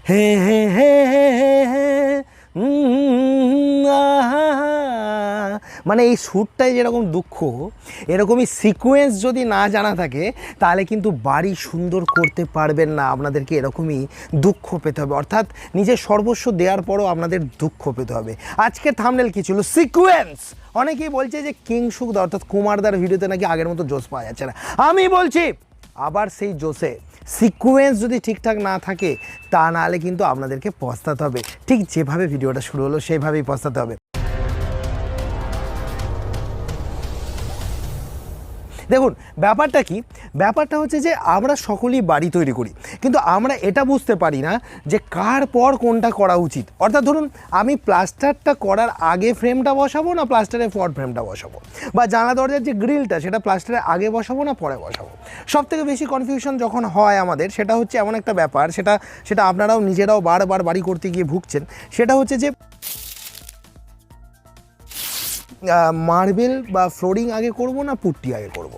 হে হে হে হে হে হে মানে এই সুরটায় যেরকম দুঃখ, এরকমই সিকোয়েন্স যদি না জানা থাকে তাহলে কিন্তু বাড়ি সুন্দর করতে পারবেন না। আপনাদেরকে এরকমই দুঃখ পেতে হবে, অর্থাৎ নিজের সর্বস্ব দেওয়ার পরও আপনাদের দুঃখ পেতে হবে। আজকের থাম্বনেল কি ছিল? সিকোয়েন্স। অনেকেই বলছে যে কিংশুক দা অর্থাৎ কুমারদার ভিডিওতে নাকি আগের মতো জোশ পাওয়া যাচ্ছে না। আমি বলছি আবার সেই জোশে সিকোয়েন্স যদি ঠিকঠাক না থাকে তা নাহলে কিন্তু আপনাদেরকে পস্তাতে হবে। ঠিক যেভাবে ভিডিওটা শুরু হলো সেইভাবেই পস্তাতে হবে। দেখুন ব্যাপারটা কি, ব্যাপারটা হচ্ছে যে আমরা সকলেই বাড়ি তৈরি করি, কিন্তু আমরা এটা বুঝতে পারি না যে কার পর কোনটা করা উচিত। অর্থাৎ ধরুন আমি প্লাস্টারটা করার আগে ফ্রেমটা বসাবো না প্লাস্টারের পর ফ্রেমটা বসাবো, বা জানলা দরজার যে গ্রিলটা সেটা প্লাস্টারের আগে বসাবো না পরে বসাবো। সবথেকে বেশি কনফিউশন যখন হয় আমাদের, সেটা হচ্ছে এমন একটা ব্যাপার, সেটা আপনারাও নিজেরাও বারবার বাড়ি করতে গিয়ে ভুগছেন। সেটা হচ্ছে যে মার্বেল বা ফ্লোরিং আগে করব না পুট্টি আগে করব,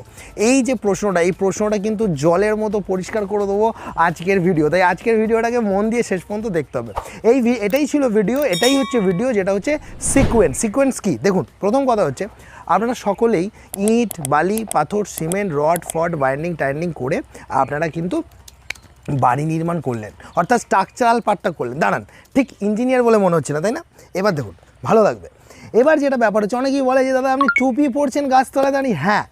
এই যে প্রশ্নটা, এই প্রশ্নটা কিন্তু জলের মতো পরিষ্কার করে দেবো আজকের ভিডিও। তাই আজকের ভিডিওটাকে মন দিয়ে শেষ পর্যন্ত দেখতে হবে। এটাই ছিল ভিডিও, এটাই হচ্ছে ভিডিও, যেটা হচ্ছে সিকোয়েন্স। সিকোয়েন্স কি? দেখুন প্রথম কথা হচ্ছে আপনারা সকলেই ইট বালি পাথর সিমেন্ট রড ফড বাইন্ডিং টাইন্ডিং করে আপনারা কিন্তু বাড়ি নির্মাণ করলেন, অর্থাৎ স্ট্রাকচারাল পার্টটা করলেন। দাঁড়ান, ঠিক ইঞ্জিনিয়ার বলে মনে হচ্ছে না, তাই না? এবার দেখুন ভালো লাগবে। এবার যেটা ব্যাপার হচ্ছে, অনেকেই বলে যে দাদা আপনি টুপি পরছেন গাছতলায় দাঁড়িয়ে। হ্যাঁ,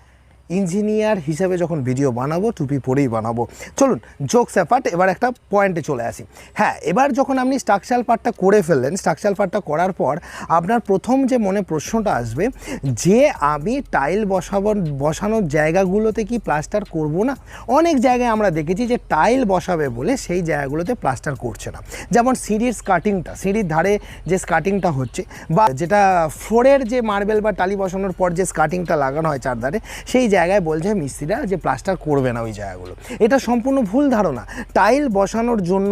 ইঞ্জিনিয়ার হিসাবে যখন ভিডিও বানাবো টুপি পরেই বানাবো। চলুন জোকস অ্যাপার্ট, এবার একটা পয়েন্টে চলে আসি। হ্যাঁ, এবার যখন আপনি স্ট্রাকচারাল পার্টটা করে ফেললেন, স্ট্রাকচারাল পার্টটা করার পর আপনার প্রথম যে মনে প্রশ্নটা আসবে যে আমি টাইল বসানোর জায়গাগুলোতে কি প্লাস্টার করব না? অনেক জায়গায় আমরা দেখেছি যে টাইল বসাবে বলে সেই জায়গাগুলোতে প্লাস্টার করছে না। যেমন সিঁড়ির স্কার্টিংটা, সিঁড়ির ধারে যে স্কার্টিংটা হচ্ছে, বা যেটা ফ্লোরের যে মার্বেল বা টালি বসানোর পর যে স্কার্টিংটা লাগানো হয় চারধারে, সেই জায়গায় বলছে মিস্ত্রিরা যে প্লাস্টার করবে না ওই জায়গাগুলো। এটা সম্পূর্ণ ভুল ধারণা। টাইল বসানোর জন্য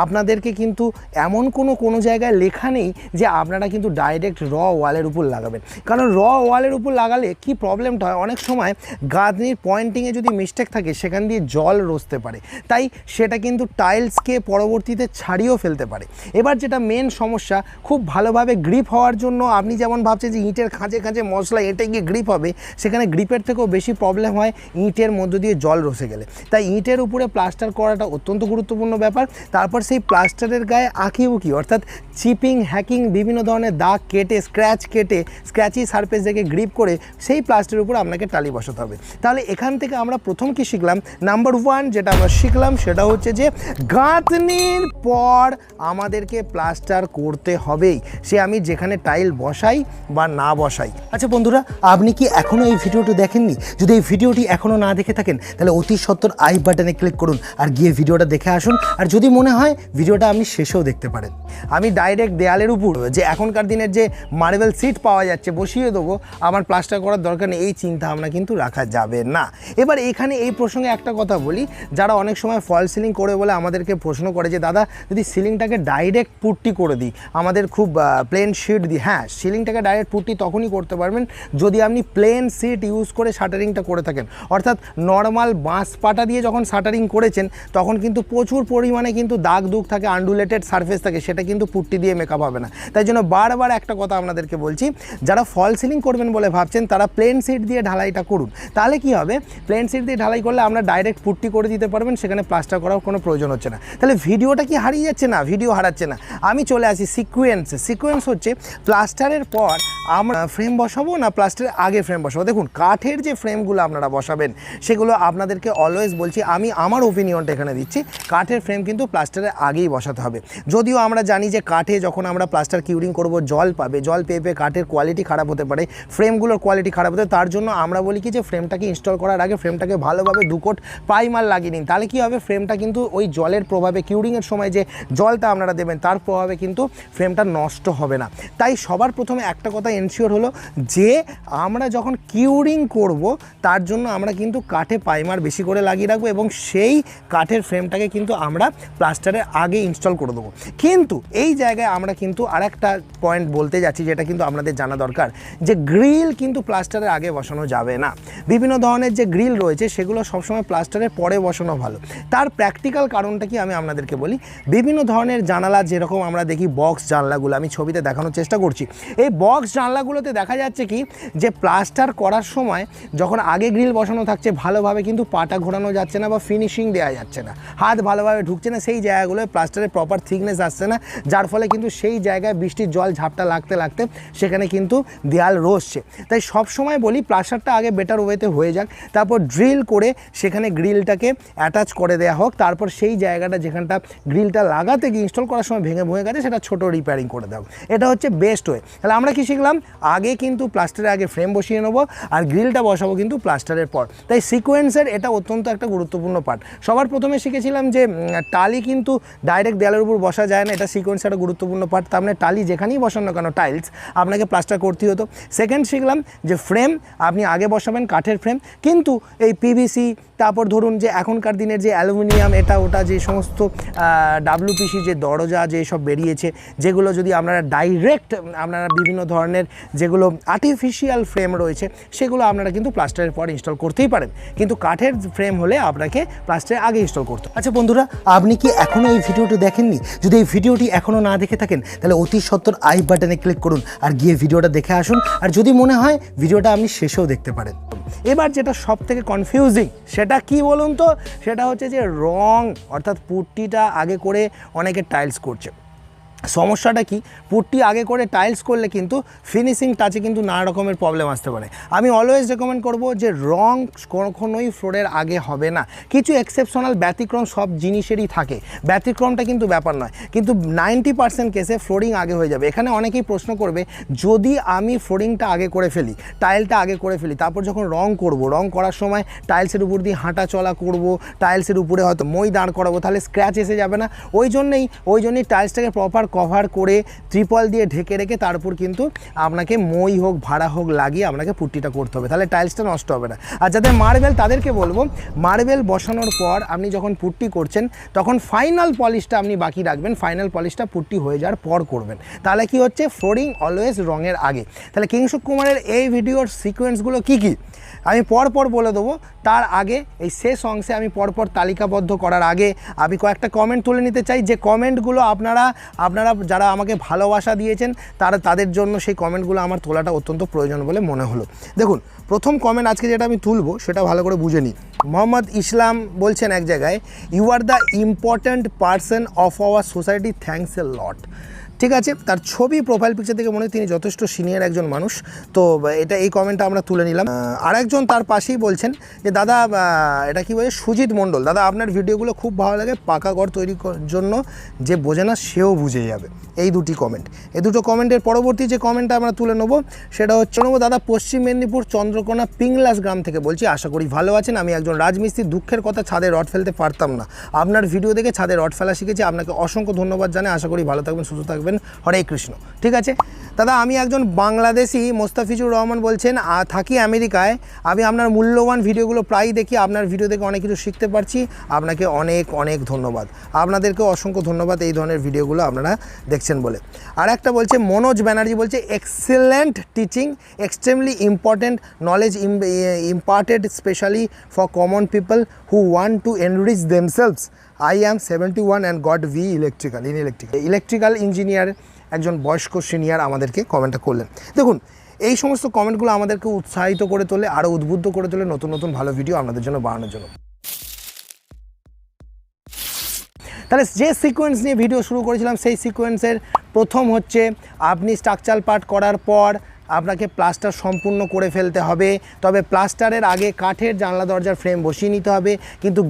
আপনাদেরকে কিন্তু এমন কোনো জায়গায় লেখা নেই যে আপনারা কিন্তু ডাইরেক্ট ওয়ালের উপর লাগাবেন। কারণ ওয়ালের উপর লাগালে কি প্রবলেমটা হয়, অনেক সময় গাঁথনির পয়েন্টিংয়ে যদি মিস্টেক থাকে সেখান দিয়ে জল রসতে পারে, তাই সেটা কিন্তু টাইলসকে পরবর্তীতে ছাড়িয়েও ফেলতে পারে। এবার যেটা মেন সমস্যা, খুব ভালোভাবে গ্রিপ হওয়ার জন্য আপনি যেমন ভাবছেন যে ইটের খাঁচে খাঁচে মশলা এঁটে গিয়ে গ্রিপ হবে, সেখানে গ্রিপের থেকেও বেশি প্রবলেম হয় ইটের মধ্য দিয়ে জল রসে গেলে। তাই ইটের উপরে প্লাস্টার করাটা অত্যন্ত গুরুত্বপূর্ণ ব্যাপার। তারপর সেই প্লাস্টারের গায়ে আঁকিবুকি অর্থাৎ চিপিং হ্যাকিং বিভিন্ন ধরনের দাগ কেটে স্ক্র্যাচি সারফেস দেখে গ্রিপ করে সেই প্লাস্টারের উপর আপনাকে টালি বসাতে হবে। তাহলে এখান থেকে আমরা প্রথম কি শিখলাম? নাম্বার 1 যেটা আমরা শিখলাম সেটা হচ্ছে যে গাঁথনির পর আমাদেরকে প্লাস্টার করতে হবেই, সে আমি যেখানে টাইল বসাই বা না বসাই। আচ্ছা বন্ধুরা, আপনি কি এখনও এই ভিডিওটি দেখেননি? যদি এই ভিডিওটি এখনও না দেখে থাকেন তাহলে অতি সত্বর আই বাটনে ক্লিক করুন আর গিয়ে ভিডিওটা দেখে আসুন। আর যদি মনে হয় ভিডিওটা আপনি শেষেও দেখতে পারেন। আমি ডাইরেক্ট দেয়ালের উপর যে এখনকার দিনের যে মার্বেল সিট পাওয়া যাচ্ছে বসিয়ে দেবো, আমার প্লাস্টার করার দরকার নেই, এই চিন্তা ভাবনা কিন্তু রাখা যাবে না। এবার এখানে এই প্রসঙ্গে একটা কথা বলি, যারা অনেক সময় ফল সিলিং করে বলে আমাদেরকে প্রশ্ন করে যে দাদা যদি সিলিংটাকে ডাইরেক্ট পুট্টি করে দিই, আমাদের খুব প্লেন শিট দিই। হ্যাঁ, সিলিংটাকে ডাইরেক্ট পুট্টি তখনই করতে পারবেন যদি আপনি প্লেন সিট ইউজ করে শাটারিংটা করে থাকেন। অর্থাৎ নর্মাল বাঁশ পাটা দিয়ে যখন শাটারিং করেছেন তখন কিন্তু প্রচুর পরিমাণে কিন্তু দাগ দুগ থাকে, আন্ডুলেটেড সারফেস থাকে, সেটা কিন্তু পুট্টি দিয়ে মেকআপ হবে না। তাই জন্য বারবার একটা কথা আপনাদেরকে বলছি, যারা ফল সিলিং করবেন বলে ভাবছেন তারা প্লেন সিট দিয়ে ঢালাইটা করুন। তাহলে কি হবে, প্লেন সিট দিয়ে ঢালাই করলে আমরা ডাইরেক্ট পুট্টি করে দিতে পারবেন, সেখানে প্লাস্টার করার কোনো প্রয়োজন হচ্ছে না। তাহলে ভিডিওটা কি হারিয়ে যাচ্ছে? না, ভিডিও হারাচ্ছে না। আমি চলে আসি সিকোয়েন্সে। সিকোয়েন্স হচ্ছে প্লাস্টারের পর আমরা ফ্রেম বসাবো না প্লাস্টারের আগে ফ্রেম বসাবো। দেখুন কাঠের যে ফ্রেমগুলো আপনারা বসাবেন সেগুলো আপনাদেরকে অলওয়েজ বলছি, আমি আমার ওপিনিয়নটা এখানে দিচ্ছি, কাঠের ফ্রেম কিন্তু প্লাস্টারের আগেই বসাতে হবে। যদিও আমরা জানি যে কাঠে যখন আমরা প্লাস্টার কিউরিং করব জল পাবে, জল পেয়ে কাঠের কোয়ালিটি খারাপ হতে পারে, ফ্রেমগুলোর কোয়ালিটি খারাপ হতে, তার জন্য আমরা বলি কি যে ফ্রেমটাকে ইনস্টল করার আগে ফ্রেমটাকে ভালোভাবে 2 কোট প্রাইমার লাগিয়ে নিন। তাহলে কী হবে, ফ্রেমটা কিন্তু ওই জলের প্রভাবে কিউরিংয়ের সময় যে জলটা আপনারা দেবেন তার প্রভাবে কিন্তু ফ্রেমটা নষ্ট হবে না। তাই সবার প্রথমে একটা কথা এনশিওর হলো যে আমরা যখন কিউরিং করব তার জন্য আমরা কিন্তু কাঠে প্রাইমার বেশি করে লাগিয়ে রাখবো এবং সেই কাঠের ফ্রেমটাকে কিন্তু আমরা প্লাস্টারের আগে ইনস্টল করে দেবো। কিন্তু এই জায়গায় আমরা কিন্তু আরেকটা পয়েন্ট বলতে যাচ্ছি, যেটা কিন্তু আপনাদের জানা দরকার, যে গ্রিল কিন্তু প্লাস্টারের আগে বসানো যাবে না। বিভিন্ন ধরনের যে গ্রিল রয়েছে সেগুলো সবসময় প্লাস্টারের পরে বসানো ভালো। তার প্র্যাকটিক্যাল কারণটা কি আমি আপনাদেরকে বলি। বিভিন্ন ধরনের জানালা যেরকম আমরা দেখি বক্স জানলাগুলো, আমি ছবিতে দেখানোর চেষ্টা করছি, এই বক্স জানলাগুলোতে দেখা যাচ্ছে কি যে প্লাস্টার করার সময় যখন আগে গ্রিল বসানো থাকছে ভালোভাবে কিন্তু পাটা ঘোরানো যাচ্ছে না বা ফিনিশিং দেওয়া যাচ্ছে না, হাত ভালোভাবে ঢুকছে না, সেই জায়গাগুলোয় প্লাস্টারের প্রপার থিকনেস আসছে না, যার ফলে কিন্তু সেই জায়গায় বৃষ্টির জল ঝাপটা লাগতে লাগতে সেখানে কিন্তু দেয়াল রসছে। তাই সবসময় বলি প্লাস্টারটা আগে বেটার ওয়েতে হয়ে যাক, তারপর ড্রিল করে সেখানে গ্রিলটাকে অ্যাটাচ করে দেওয়া হোক, তারপর সেই জায়গাটা যেখানটা গ্রিলটা লাগাতে গিয়ে ইনস্টল করার সময় ভেঙে গেছে সেটা ছোটো রিপেয়ারিং করে দেবো। এটা হচ্ছে বেস্ট ওয়ে। তাহলে আমরা কি শিখলাম, আগে কিন্তু প্লাস্টারের আগে ফ্রেম বসিয়ে নেবো আর গ্রিলটা বসাবো কিন্তু প্লাস্টারের পর। তাই সিকোয়েন্সের এটা অত্যন্ত একটা গুরুত্বপূর্ণ পার্ট। সবার প্রথমে শিখেছিলাম যে টালি কিন্তু ডাইরেক্ট দেয়ালের উপর বসা যায় না, এটা সিকোয়েন্সের একটা গুরুত্বপূর্ণ পার্ট। তার মানে টালি যেখানেই বসানো কেন টাইলস আপনাকে প্লাস্টার করতে হতো। সেকেন্ড শিখলাম যে ফ্রেম আপনি আগে বসাবেন কাঠের ফ্রেম, কিন্তু এই পিভিসি, তারপর ধরুন যে এখনকার দিনের যে অ্যালুমিনিয়াম এটা ওটা যে সমস্ত ডাব্লিউপিসি যে দরজা যে সব বেরিয়েছে, যেগুলো যদি আপনারা ডাইরেক্ট আপনারা বিভিন্ন ধরনের যেগুলো আর্টিফিশিয়াল ফ্রেম রয়েছে সেগুলো আপনারা কিন্তু প্লাস্টারের পর ইনস্টল করতেই পারেন, কিন্তু কাঠের ফ্রেম হলে আপনাকে প্লাস্টারের আগে ইনস্টল করতে। আচ্ছা বন্ধুরা, আপনি কি এখনও এই ভিডিওটি দেখেননি? যদি এই ভিডিওটি এখনও না দেখে থাকেন তাহলে অতি সত্বর আই বাটনে ক্লিক করুন আর গিয়ে ভিডিওটা দেখে আসুন, আর যদি মনে হয় ভিডিওটা আপনি শেষেও দেখতে পারেন। এবার যেটা সব থেকে কনফিউজিং সেটা কি বলুন তো, সেটা হচ্ছে যে রং অর্থাৎ পুট্টিটা আগে করে অনেকে টাইলস করছে। সমস্যাটা কি, পুট্টি আগে করে টাইলস করলে কিন্তু ফিনিশিং টাচে কিন্তু নানা রকমের প্রবলেম আসতে পারে। আমি অলওয়েজ রেকমেন্ড করব যে রং কখনোই ফ্লোরের আগে হবে না। কিছু এক্সেপশনাল ব্যতিক্রম সব জিনিসেরই থাকে, ব্যতিক্রমটা কিন্তু ব্যাপার নয়, কিন্তু 90% কেসে ফ্লোরিং আগে হয়ে যাবে। এখানে অনেকেই প্রশ্ন করবে, যদি আমি ফ্লোরিংটা আগে করে ফেলি, টাইলটা আগে করে ফেলি, তারপর যখন রং করব, রং করার সময় টাইলসের উপর দিয়ে হাঁটা চলা করব, টাইলসের উপরে হয়তো মই দাঁড় করাবো, তাহলে স্ক্র্যাচ এসে যাবে না? ওই জন্যই টাইলসটাকে প্রপার কভার করে ত্রিপল দিয়ে ঢেকে রেখে তারপর কিন্তু আপনাকে মই হোক ভাড়া হোক লাগিয়ে আপনাকে পুট্টিটা করতে হবে, তাহলে টাইলসটা নষ্ট হবে না। আর যাদের মার্বেল তাদেরকে বলবো, মার্বেল বসানোর পর আপনি যখন পুট্টি করছেন তখন ফাইনাল পলিশটা আপনি বাকি রাখবেন, ফাইনাল পলিশটা পুট্টি হয়ে যাওয়ার পর করবেন। তাহলে কি হচ্ছে, ফ্লোরিং অলওয়েজ রঙের আগে। তাহলে কিংশুক কুমারের এই ভিডিওর সিকোয়েন্সগুলো কি কি আমি পরপর বলে দেবো। তার আগে এই শেষ অংশে আমি পরপর তালিকাবদ্ধ করার আগে আমি কয়েকটা কমেন্ট তুলে নিতে চাই, যে কমেন্টগুলো আপনারা যারা আমাকে ভালোবাসা দিয়েছেন তাদের জন্য সেই কমেন্টগুলো আমার তোলাটা অত্যন্ত প্রয়োজন বলে মনে হলো। দেখুন, প্রথম কমেন্ট আজকে যেটা আমি তুলবো সেটা ভালো করে বুঝে নিই। মোহাম্মদ ইসলাম বলছেন এক জায়গায়, you are the important person of our society, thanks a lot. ঠিক আছে, তার ছবি প্রোফাইল পিকচার থেকে মনে হয় তিনি যথেষ্ট সিনিয়র একজন মানুষ, তো এটা এই কমেন্টটা আমরা তুলে নিলাম। আরেকজন তার পাশেই বলছেন যে দাদা, এটা কি বলে, সুজিত মণ্ডল, দাদা আপনার ভিডিওগুলো খুব ভালো লাগে, পাকা ঘর তৈরির জন্য যে বোঝে না সেও বুঝে যাবে। এই দুটি কমেন্ট, এই দুটো কমেন্টের পরবর্তী যে কমেন্টটা আমরা তুলে নেবো সেটা হচ্ছে, দাদা পশ্চিম মেদিনীপুর চন্দ্রকোনা পিংলাস গ্রাম থেকে বলছি, আশা করি ভালো আছেন। আমি একজন রাজমিস্ত্রি, দুঃখের কথা ছাদে রড ফেলতে পারতাম না, আপনার ভিডিও দেখে ছাদে রড ফেলা শিখেছি, আপনাকে অসংখ্য ধন্যবাদ জানাই, আশা করি ভালো থাকবেন, সুস্থ থাকবেন, হরে কৃষ্ণ। ঠিক আছে দাদা, আমি একজন বাংলাদেশি, মোস্তাফিজুর রহমান বলছেন, থাকি আমেরিকায়, আমি আপনার মূল্যবান ভিডিওগুলো প্রায়ই দেখি, আপনার ভিডিও দেখে অনেক কিছু শিখতে পারছি, আপনাকে অনেক অনেক ধন্যবাদ। আপনাদেরকে অসংখ্য ধন্যবাদ এই ধরনের ভিডিওগুলো আপনারা দেখছেন বলে। আর একটা বলছে মনোজ ব্যানার্জি বলছে, excellent teaching, extremely important knowledge imparted specially for common people who want to enrich themselves. I am 71 and got V electrical engineer একজন বয়স্ক সিনিয়র আমাদেরকে কমেন্টটা করলেন। দেখুন, এই সমস্ত কমেন্টগুলো আমাদেরকে উৎসাহিত করে তোলে, আরও উদ্বুদ্ধ করে তোলে নতুন নতুন ভালো ভিডিও আপনাদের জন্য বানানোর জন্য। তাহলে যে সিকোয়েন্স নিয়ে ভিডিও শুরু করেছিলাম সেই সিকোয়েন্সের প্রথম হচ্ছে, আপনি স্ট্রাকচারাল পার্ট করার পর আপনাকে প্লাস্টার সম্পূর্ণ করে ফেলতে হবে, তবে প্লাস্টারের আগে কাঠের জানলা দরজার ফ্রেম বসিয়ে নিতে হবে, কিন্তু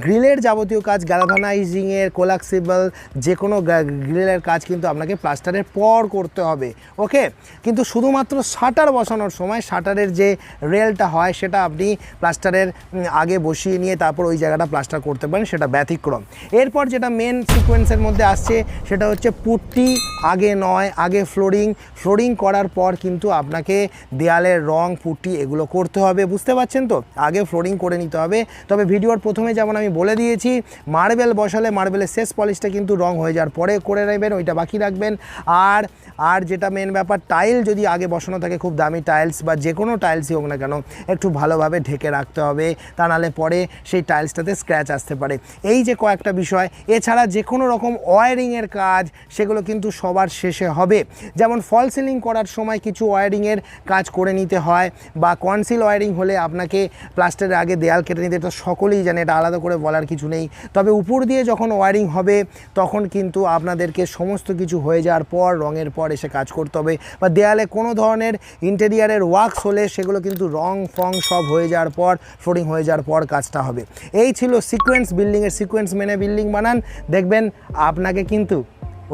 গ্রিলের যাবতীয় কাজ, গ্যালভানাইজিংয়ের, কোলাক্সিবল যে কোনো গ্রিলের কাজ কিন্তু আপনাকে প্লাস্টারের পর করতে হবে। ওকে, কিন্তু শুধুমাত্র শাটার বসানোর সময় শাটারের যে রেলটা হয় সেটা আপনি প্লাস্টারের আগে বসিয়ে নিয়ে তারপর ওই জায়গাটা প্লাস্টার করতে পারেন, সেটা ব্যতিক্রম। এরপর যেটা মেন সিকোয়েন্সের মধ্যে আসছে সেটা হচ্ছে পুট্টি আগে নয়, আগে ফ্লোরিং করার পর কিন্তু আপনাকে দেয়ালের রং পুটি এগুলো করতে হবে, বুঝতে পারছেন তো? আগে ফ্লোরিং করে নিতে হবে। তবে ভিডিওর প্রথমে যেমন আমি বলে দিয়েছি, মার্বেল বসালে মার্বেলের শেষ পলিশটা কিন্তু রং হয়ে যাওয়ার পরে করে নেবেন, ওইটা বাকি রাখবেন। আর যেটা মেন ব্যাপার, টাইল যদি আগে বসানো থাকে, খুব দামি টাইলস বা যে কোনো টাইলসই হোক না কেন, একটু ভালোভাবে ঢেকে রাখতে হবে, তা নাহলে পরে সেই টাইলসটাতে স্ক্র্যাচ আসতে পারে। এই যে কয়েকটা বিষয়, এছাড়া যে কোনো রকম ওয়্যারিংয়ের কাজ সেগুলো কিন্তু সবার শেষে হবে। যেমন ফল সিলিং করার সময় কিছু ওয়্যারিংয়ের কাজ করে নিতে হয়, বা কনসিল ওয়্যারিং হলে আপনাকে প্লাস্টারের আগে দেয়াল কেটে নিতে, তো সকলেই জানে, এটা আলাদা করে বলার কিছু নেই। তবে উপর দিয়ে যখন ওয়্যারিং হবে তখন কিন্তু আপনাদেরকে সমস্ত কিছু হয়ে যাওয়ার পর, রঙের পর এসে কাজ করতে হবে। বা দেয়ালে কোনো ধরনের ইন্টেরিয়ারের ওয়ার্কস হলে সেগুলো কিন্তু রং ফং সব হয়ে যাওয়ার পর, ফ্লোরিং হয়ে যাওয়ার পর কাজটা হবে। এই ছিল সিকোয়েন্স, বিল্ডিংয়ের সিকোয়েন্স মেনে বিল্ডিং বানান, দেখবেন আপনাকে কিন্তু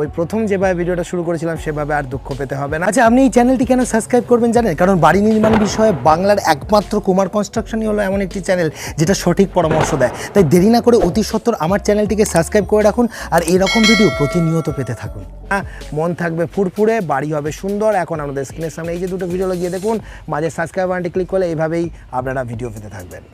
ওই প্রথম যেভাবে ভিডিওটা শুরু করেছিলাম সেভাবে আর দুঃখ পেতে হবে না। আচ্ছা, আপনি এই চ্যানেলটি কেন সাবস্ক্রাইব করবেন জানেন? কারণ বাড়ি নির্মাণ বিষয়ে বাংলার একমাত্র কুমার কনস্ট্রাকশনই হলো এমন একটি চ্যানেল যেটা সঠিক পরামর্শ দেয়। তাই দেরি না করে অতি সত্বর আমার চ্যানেলটিকে সাবস্ক্রাইব করে রাখুন, আর এরকম ভিডিও প্রতিনিয়ত পেতে থাকুন। মন থাকবে ফুরফুরে, বাড়ি হবে সুন্দর। এখন আমাদের স্ক্রিনের সামনে এই যে দুটো ভিডিও লাগিয়ে দেখুন, মাঝে সাবস্ক্রাইব বাটনটি ক্লিক করলে এইভাবেই আপনারা ভিডিও পেতে থাকবেন।